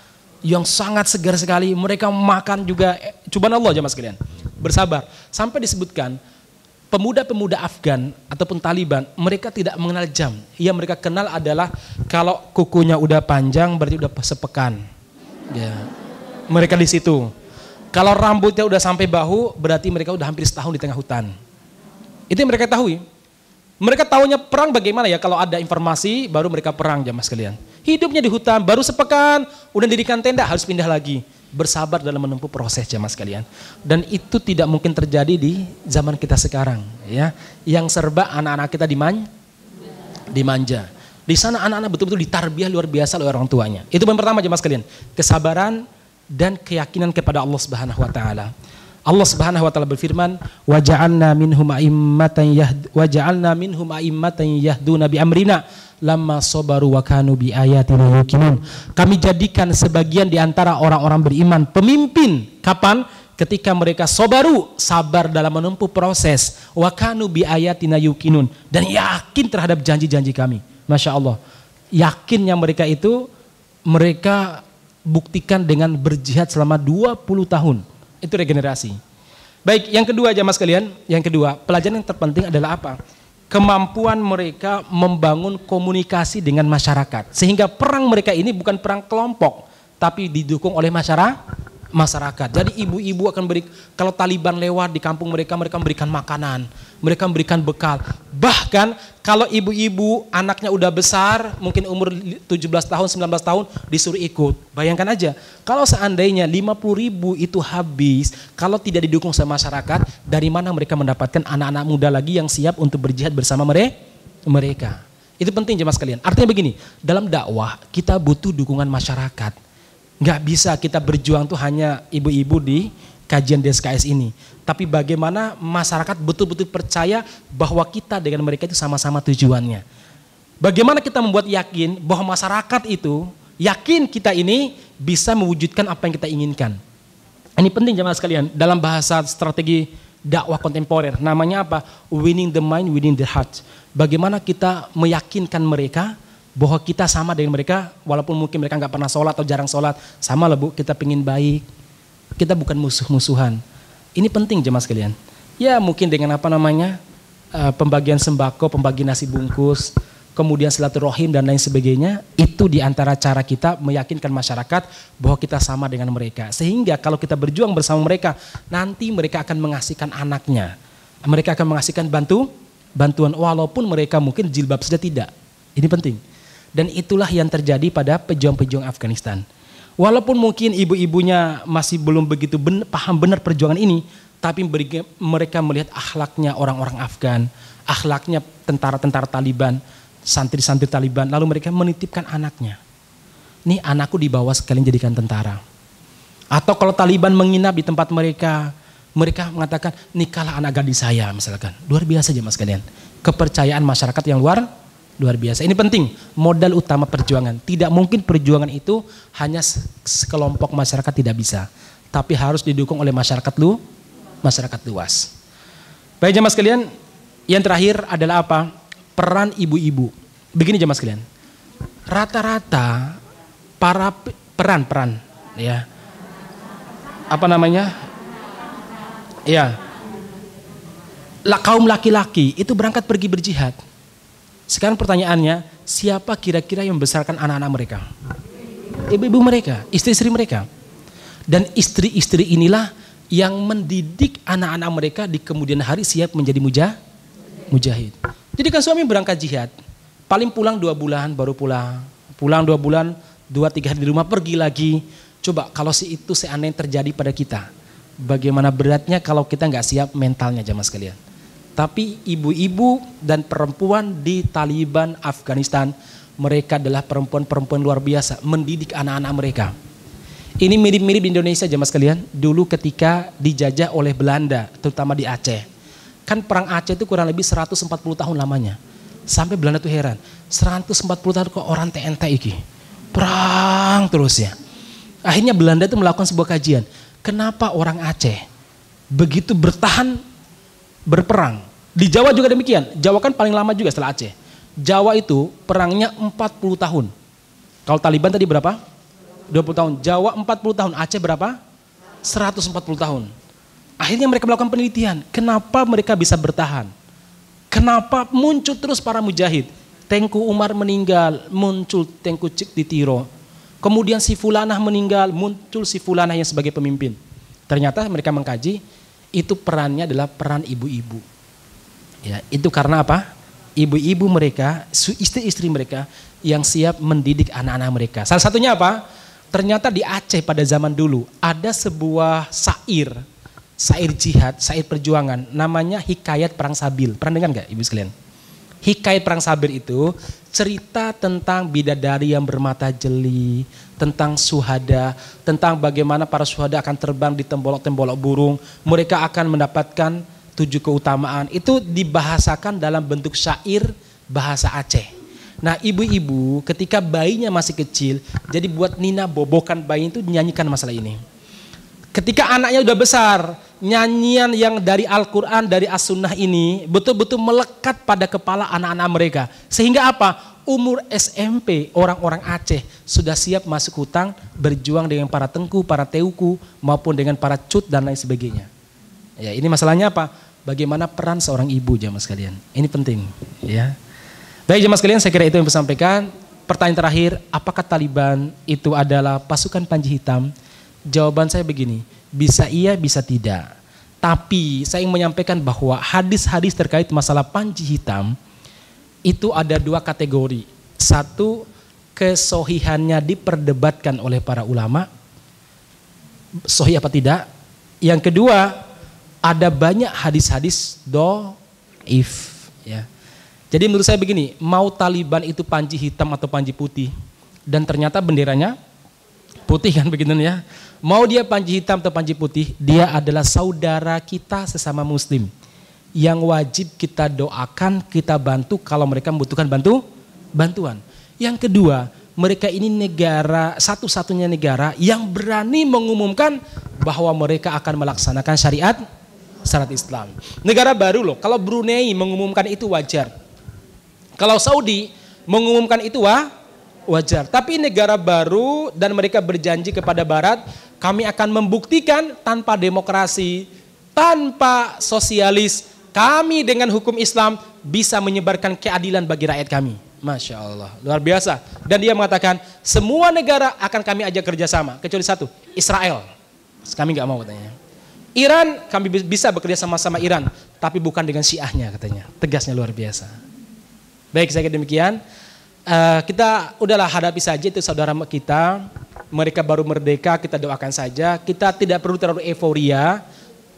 yang sangat segar sekali. Mereka makan juga, subhanallah jamaah sekalian. Bersabar. Sampai disebutkan pemuda-pemuda Afgan ataupun Taliban, mereka tidak mengenal jam. Yang mereka kenal adalah kalau kukunya udah panjang berarti udah sepekan. Ya. Mereka di situ. Kalau rambutnya udah sampai bahu berarti mereka udah hampir setahun di tengah hutan. Itu yang mereka tahu. Mereka tahunya perang bagaimana ya, kalau ada informasi baru mereka perang jamaah sekalian. Hidupnya di hutan, baru sepekan, udah dirikan tenda, harus pindah lagi. Bersabar dalam menempuh proses jamaah sekalian. Dan itu tidak mungkin terjadi di zaman kita sekarang. Ya, yang serba anak-anak kita dimanja. Di sana anak-anak betul-betul ditarbiyah luar biasa oleh orang tuanya. Itu yang pertama jamaah sekalian. Kesabaran dan keyakinan kepada Allah Subhanahu wa taala. Allah Subhanahu wa taala berfirman, "Wa ja'alna minhum a'immatan yahduna bi amrina lamma sabaru wa kanu bi ayatina yuqinun." Kami jadikan sebagian di antara orang-orang beriman pemimpin. Kapan? Ketika mereka sabar dalam menempuh proses, wa kanu bi ayatina yuqinun, dan yakin terhadap janji-janji kami. Masya Allah. Yakinnya mereka itu mereka buktikan dengan berjihad selama 20 tahun. Itu regenerasi. Baik, yang kedua jamaah sekalian, pelajaran yang terpenting adalah apa? Kemampuan mereka membangun komunikasi dengan masyarakat. Sehingga perang mereka ini bukan perang kelompok, tapi didukung oleh masyarakat. Jadi ibu-ibu akan kalau Taliban lewat di kampung mereka, mereka memberikan makanan, mereka memberikan bekal. Bahkan kalau ibu-ibu anaknya udah besar, mungkin umur 17 tahun, 19 tahun, disuruh ikut. Bayangkan aja, kalau seandainya 50.000 itu habis, kalau tidak didukung sama masyarakat, dari mana mereka mendapatkan anak-anak muda lagi yang siap untuk berjihad bersama mereka? Itu penting jemaah sekalian. Artinya begini, dalam dakwah kita butuh dukungan masyarakat. Nggak bisa kita berjuang tuh hanya ibu-ibu di kajian DSKS ini. Tapi bagaimana masyarakat betul-betul percaya bahwa kita dengan mereka itu sama-sama tujuannya. Bagaimana kita membuat yakin bahwa masyarakat itu yakin kita ini bisa mewujudkan apa yang kita inginkan. Ini penting jemaah sekalian, dalam bahasa strategi dakwah kontemporer, namanya apa? Winning the mind, winning the heart. Bagaimana kita meyakinkan mereka bahwa kita sama dengan mereka, walaupun mungkin mereka nggak pernah sholat atau jarang sholat, sama lah Bu, kita pengen baik, kita bukan musuh-musuhan. Ini penting jemaah sekalian. Ya mungkin dengan pembagian sembako, pembagian nasi bungkus, kemudian silaturahim dan lain sebagainya, itu diantara cara kita meyakinkan masyarakat bahwa kita sama dengan mereka. Sehingga kalau kita berjuang bersama mereka, nanti mereka akan mengasihkan anaknya. Mereka akan mengasihkan bantuan walaupun mereka mungkin jilbab saja tidak. Ini penting. Dan itulah yang terjadi pada pejuang-pejuang Afghanistan. Walaupun mungkin ibu-ibunya masih belum begitu paham benar perjuangan ini, tapi mereka melihat akhlaknya orang-orang Afgan, akhlaknya tentara-tentara Taliban, santri-santri Taliban, lalu mereka menitipkan anaknya. Nih anakku dibawa sekalian jadikan tentara. Atau kalau Taliban menginap di tempat mereka, mereka mengatakan nikahlah anak gadis saya misalkan. Luar biasa aja mas kalian. Kepercayaan masyarakat yang luar biasa. Ini penting, modal utama perjuangan. Tidak mungkin perjuangan itu hanya sekelompok masyarakat tidak bisa. Tapi harus didukung oleh masyarakat luas. Baik jemaah sekalian, yang terakhir adalah apa? Peran ibu-ibu. Begini jemaah sekalian. Rata-rata para peran ya. Ya. Kaum laki-laki itu berangkat pergi berjihad. Sekarang pertanyaannya, siapa kira-kira yang membesarkan anak-anak mereka? Ibu-ibu mereka, istri-istri mereka. Dan istri-istri inilah yang mendidik anak-anak mereka di kemudian hari siap menjadi mujahid. Jadi kan suami berangkat jihad, paling pulang 2 bulan baru pulang. Pulang 2 bulan, 2-3 hari di rumah pergi lagi. Coba kalau itu seandainya terjadi pada kita, bagaimana beratnya kalau kita nggak siap mentalnya jamaah sekalian. Tapi ibu-ibu dan perempuan di Taliban Afghanistan, mereka adalah perempuan-perempuan luar biasa, mendidik anak-anak mereka. Ini mirip-mirip di Indonesia jamaah sekalian, dulu ketika dijajah oleh Belanda, terutama di Aceh. Kan perang Aceh itu kurang lebih 140 tahun lamanya. Sampai Belanda tuh heran, 140 tahun kok orang TNT iki. Perang terus ya. Akhirnya Belanda itu melakukan sebuah kajian. Kenapa orang Aceh begitu berperang? Di Jawa juga demikian. Jawa kan paling lama juga setelah Aceh. Jawa itu perangnya 40 tahun. Kalau Taliban tadi berapa? 20 tahun. Jawa 40 tahun. Aceh berapa? 140 tahun. Akhirnya mereka melakukan penelitian. Kenapa mereka bisa bertahan? Kenapa muncul terus para mujahid? Tengku Umar meninggal, muncul Tengku Cik Ditiro. Kemudian si Fulanah meninggal, muncul si Fulanah yang sebagai pemimpin. Ternyata mereka mengkaji, itu perannya adalah peran ibu-ibu. Ya, itu karena apa? Ibu-ibu mereka, istri-istri mereka yang siap mendidik anak-anak mereka. Salah satunya apa? Ternyata di Aceh pada zaman dulu ada sebuah syair jihad, syair perjuangan, namanya Hikayat Perang Sabil. Pernah dengar nggak ibu sekalian? Hikayat Perang Sabil itu cerita tentang bidadari yang bermata jeli, tentang syuhada, tentang bagaimana para syuhada akan terbang di tembolok-tembolok burung, mereka akan mendapatkan 7 keutamaan. Itu dibahasakan dalam bentuk syair bahasa Aceh. Nah ibu-ibu ketika bayinya masih kecil, jadi buat Nina bobokan bayi itu nyanyikan masalah ini. Ketika anaknya udah besar, nyanyian yang dari Al-Quran, dari As-Sunnah ini betul-betul melekat pada kepala anak-anak mereka. Sehingga apa? Umur SMP orang-orang Aceh sudah siap masuk hutang, berjuang dengan para tengku, para teuku, maupun dengan para cut dan lain sebagainya. Ya, ini masalahnya apa? Bagaimana peran seorang ibu jamaah sekalian. Ini penting. Ya. Baik jamaah sekalian, saya kira itu yang saya sampaikan. Pertanyaan terakhir, apakah Taliban itu adalah pasukan Panji Hitam? Jawaban saya begini, bisa iya, bisa tidak. Tapi saya ingin menyampaikan bahwa hadis-hadis terkait masalah Panji Hitam itu ada 2 kategori. Satu, kesohihannya diperdebatkan oleh para ulama, sohih apa tidak. Yang kedua, ada banyak hadis-hadis dhaif. Ya. Jadi menurut saya begini, mau Taliban itu Panji Hitam atau Panji Putih, dan ternyata benderanya Putih kan begitu ya. Mau dia panji hitam atau panji putih, dia adalah saudara kita sesama muslim. Yang wajib kita doakan, kita bantu kalau mereka membutuhkan bantuan. Yang kedua, mereka ini negara, satu-satunya negara yang berani mengumumkan bahwa mereka akan melaksanakan syariat Islam. Negara baru loh, kalau Brunei mengumumkan itu wajar. Kalau Saudi mengumumkan itu wajar. Tapi negara baru dan mereka berjanji kepada Barat, kami akan membuktikan tanpa demokrasi, tanpa sosialis, kami dengan hukum Islam bisa menyebarkan keadilan bagi rakyat kami. Masya Allah, luar biasa. Dan dia mengatakan semua negara akan kami ajak kerjasama, kecuali satu, Israel. Kami nggak mau katanya. Iran, kami bisa bekerja sama-sama Iran, tapi bukan dengan Syiahnya katanya. Tegasnya luar biasa. Baik, saya kira demikian. Kita udahlah hadapi saja itu saudara kita. Mereka baru merdeka, kita doakan saja. Kita tidak perlu terlalu euforia.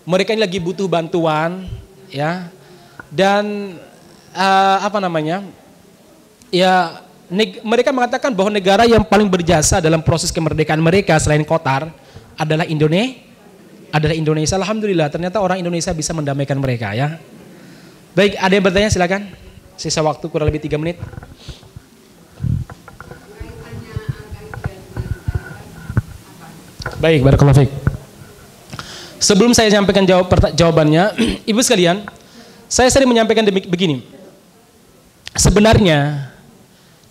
Mereka ini lagi butuh bantuan, ya. Dan ya, mereka mengatakan bahwa negara yang paling berjasa dalam proses kemerdekaan mereka selain Qatar adalah Indonesia. Alhamdulillah, ternyata orang Indonesia bisa mendamaikan mereka, ya. Baik, ada yang bertanya silakan. Sisa waktu kurang lebih 3 menit. Baik, barakallahu fiik. Sebelum saya sampaikan jawabannya, Ibu sekalian, saya sering menyampaikan begini. Sebenarnya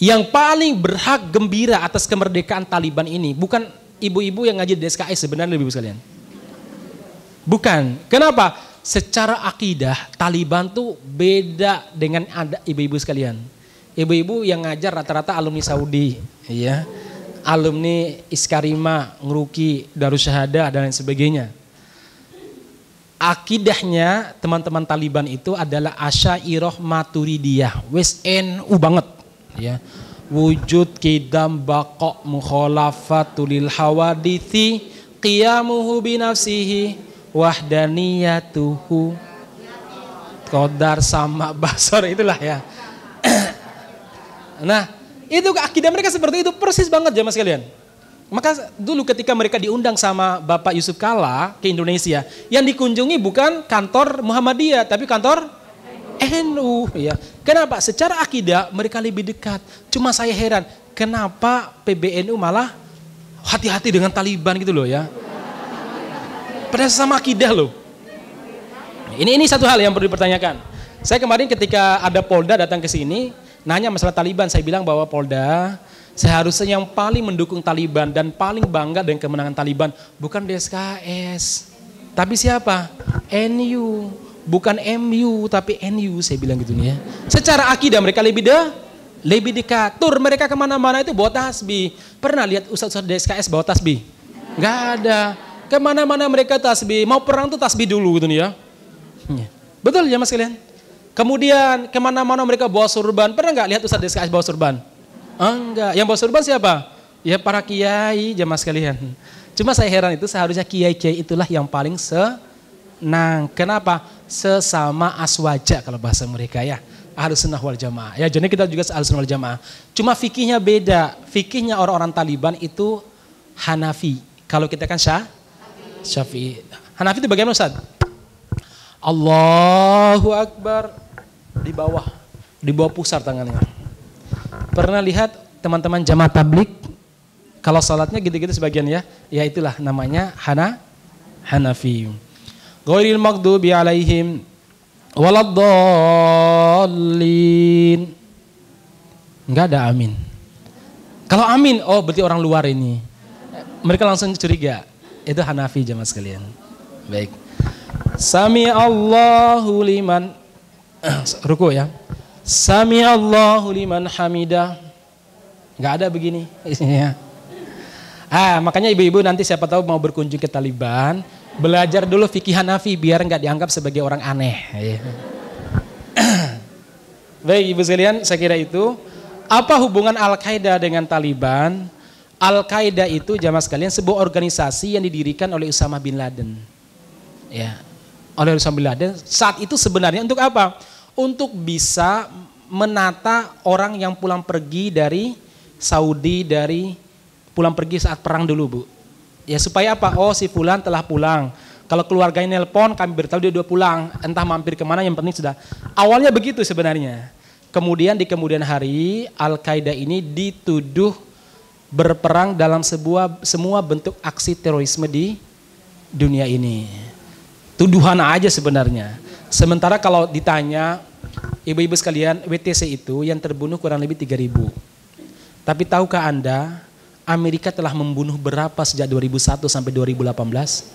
yang paling berhak gembira atas kemerdekaan Taliban ini bukan ibu-ibu yang ngaji di SKS sebenarnya, Ibu sekalian. Bukan. Kenapa? Secara akidah Taliban tuh beda dengan ada ibu-ibu sekalian. Ibu-ibu yang ngajar rata-rata alumni Saudi, ya. Alumni Iskarima, Ngeruki, Darussahadah dan lain sebagainya. Akidahnya teman-teman Taliban itu adalah Asy'ariyah Maturidiyah, wis NU banget, ya. Wujud qidam baqa mukhalafatul lil hawadithi qiyamuhu binafsihi wahdaniyatuhu qadar sama basar, itulah ya. Nah, itu akidah mereka seperti itu, persis banget jamaah sekalian. Maka dulu ketika mereka diundang sama Bapak Yusuf Kalla ke Indonesia, yang dikunjungi bukan kantor Muhammadiyah, tapi kantor NU, ya. Kenapa? Secara akidah mereka lebih dekat. Cuma saya heran, kenapa PBNU malah hati-hati dengan Taliban gitu loh, ya. Padahal sama akidah loh. Ini satu hal yang perlu dipertanyakan. Saya kemarin ketika ada Polda datang ke sini, nanya masalah Taliban, saya bilang bahwa Polda seharusnya yang paling mendukung Taliban dan paling bangga dengan kemenangan Taliban bukan DSKS, tapi siapa? NU, bukan MU tapi NU, saya bilang gitu nih, ya. Secara akidah mereka lebih dekat. Tur mereka kemana-mana itu bawa tasbih. Pernah lihat ustaz-ustaz DSKS bawa tasbih? Nggak ada. Kemana-mana mereka tasbih. Mau perang tuh tasbih dulu gitu nih, ya. Betul ya mas kalian? Kemudian kemana-mana mereka bawa surban. Pernah nggak lihat ustaz DSKS bawa surban? Enggak. Yang bawa surban siapa? Ya para kiai jamaah sekalian. Cuma saya heran itu seharusnya kiai-kiai itulah yang paling senang. Kenapa? Sesama aswaja kalau bahasa mereka, ya. Ahlus sunnah wal jamaah. Ya, jadi kita juga ahlus sunnah wal jamaah. Cuma fikihnya beda. Fikihnya orang-orang Taliban itu Hanafi. Kalau kita kan Syafi'i. Hanafi itu bagaimana Ustaz? Allahu Akbar di bawah pusar tangannya. Pernah lihat teman-teman jamaah tablik kalau salatnya gitu-gitu sebagian, ya? Ya itulah namanya Hanafi. Ghairil maghdubi alaihim waladdallin. Enggak ada amin. Kalau amin, oh berarti orang luar ini. Mereka langsung curiga. Itu Hanafi jamaah sekalian. Baik. Sami Allahu liman ruku, ya. Sami Allahu liman hamidah. Enggak ada begini. Makanya ibu-ibu nanti siapa tahu mau berkunjung ke Taliban, belajar dulu fikih Hanafi biar enggak dianggap sebagai orang aneh. Baik ibu sekalian, saya kira itu. Apa hubungan Al-Qaeda dengan Taliban? Al-Qaeda itu jamaah sekalian sebuah organisasi yang didirikan oleh Usama bin Laden. Ya, oleh Usama bin Laden. Saat itu sebenarnya untuk apa? Untuk bisa menata orang yang pulang pergi dari Saudi, dari pulang pergi saat perang dulu, Bu. Ya supaya apa? Oh, si fulan telah pulang. Kalau keluarganya nelpon, kami beritahu dia udah pulang. Entah mampir kemana, yang penting sudah. Awalnya begitu sebenarnya. Kemudian di kemudian hari, Al-Qaeda ini dituduh berperang dalam semua bentuk aksi terorisme di dunia ini. Tuduhan aja sebenarnya. Sementara kalau ditanya, ibu-ibu sekalian, WTC itu yang terbunuh kurang lebih 3.000. Tapi tahukah Anda, Amerika telah membunuh berapa sejak 2001 sampai 2018?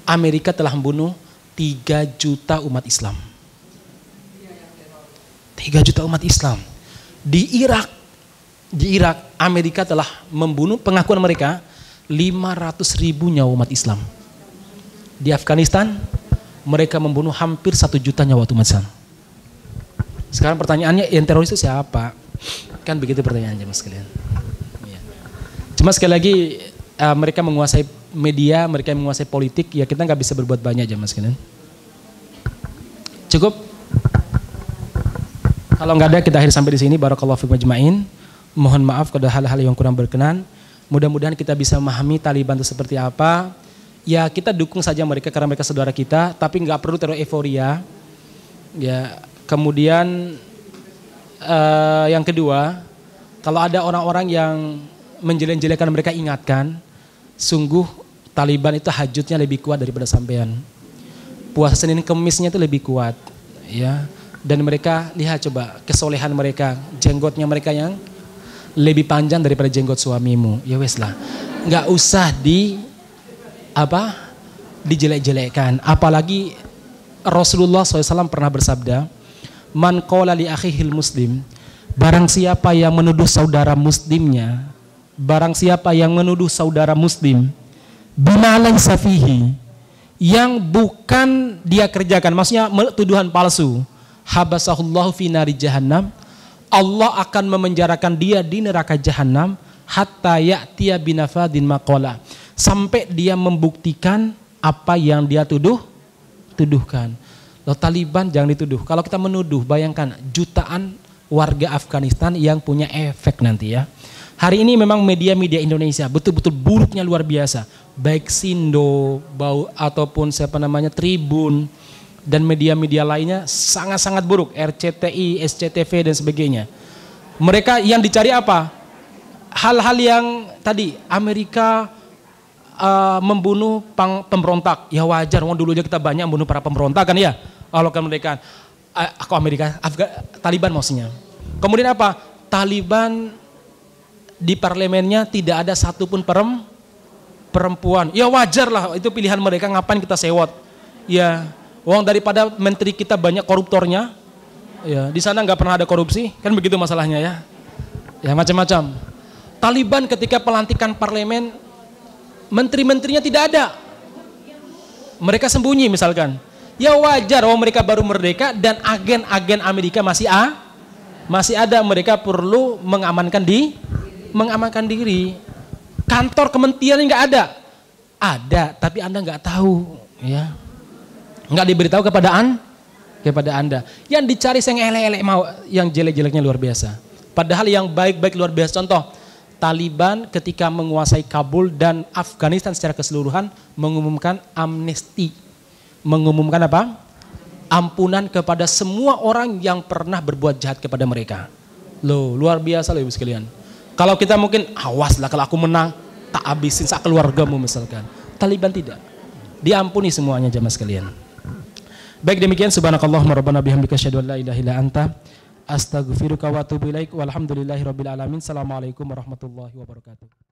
Amerika telah membunuh 3 juta umat Islam. 3 juta umat Islam. Di Irak, Amerika telah membunuh, pengakuan mereka, 500.000 nyawa umat Islam. Di Afghanistan, mereka membunuh hampir 1 juta nyawa umat Islam. Sekarang pertanyaannya, yang teroris itu siapa? Kan begitu pertanyaannya, Mas sekalian. Cuma sekali lagi mereka menguasai media, mereka menguasai politik, ya kita nggak bisa berbuat banyak aja, Mas sekalian. Cukup? Kalau nggak ada kita akhiri sampai di sini. Barakallahu fikum ajmain. Mohon maaf kalau ada hal-hal yang kurang berkenan. Mudah-mudahan kita bisa memahami Taliban itu seperti apa. Ya kita dukung saja mereka karena mereka saudara kita, tapi nggak perlu terlalu euforia. Ya kemudian yang kedua, kalau ada orang-orang yang menjelek-jelekan mereka, ingatkan, sungguh Taliban itu hajutnya lebih kuat daripada sampean. Puasa Senin Kemisnya itu lebih kuat, ya. Dan mereka lihat coba kesolehan mereka, jenggotnya mereka yang lebih panjang daripada jenggot suamimu. Ya wes lah, nggak usah dijelek-jelekkan. Apalagi Rasulullah SAW pernah bersabda, man qala li akhihil muslim, barang siapa yang menuduh saudara muslimnya, barang siapa yang menuduh saudara muslim bima laysa fihi, yang bukan dia kerjakan, maksudnya tuduhan palsu, habasahullahu fi nari jahannam, Allah akan memenjarakan dia di neraka jahanam hatta ya'tiya binafadin maqala, sampai dia membuktikan apa yang dia tuduhkan. Loh, Taliban jangan dituduh. Kalau kita menuduh, bayangkan jutaan warga Afghanistan yang punya efek nanti ya. Hari ini memang media-media Indonesia betul-betul buruknya luar biasa. Baik Sindo, ataupun Tribun, dan media-media lainnya sangat-sangat buruk. RCTI, SCTV dan sebagainya. Mereka yang dicari apa? Hal-hal yang tadi Amerika membunuh pemberontak, ya wajar, dulu aja kita banyak membunuh para pemberontak kan ya, kalau kemerdekaan, Taliban maksudnya. Kemudian apa? Taliban di parlemennya tidak ada satupun perempuan, ya wajar lah, itu pilihan mereka, ngapain kita sewot, ya, daripada menteri kita banyak koruptornya, ya di sana nggak pernah ada korupsi, kan begitu masalahnya ya, ya macam-macam. Taliban ketika pelantikan parlemen, menteri-menterinya tidak ada, mereka sembunyi misalkan, ya wajar, mereka baru merdeka dan agen-agen Amerika masih ada, mereka perlu mengamankan diri. Kantor kementerian nggak ada, tapi Anda nggak tahu, ya, nggak diberitahu kepada Anda. Yang dicari yang elek-elek mau, yang jelek-jeleknya luar biasa. Padahal yang baik-baik luar biasa. Contoh, Taliban ketika menguasai Kabul dan Afghanistan secara keseluruhan mengumumkan amnesti. Mengumumkan apa? Ampunan kepada semua orang yang pernah berbuat jahat kepada mereka. Loh, luar biasa loh ibu sekalian. Kalau kita mungkin, awas lah kalau aku menang, tak habisin sak keluargamu misalkan. Taliban tidak. Diampuni semuanya jamaah sekalian. Baik, demikian subhanakallahumma rabbana bihamdika asyhadu an la ilaha illa anta astaghfiruka wa atubu ilaik. Walhamdulillahirabbil alamin. Assalamualaikum warahmatullahi wabarakatuh.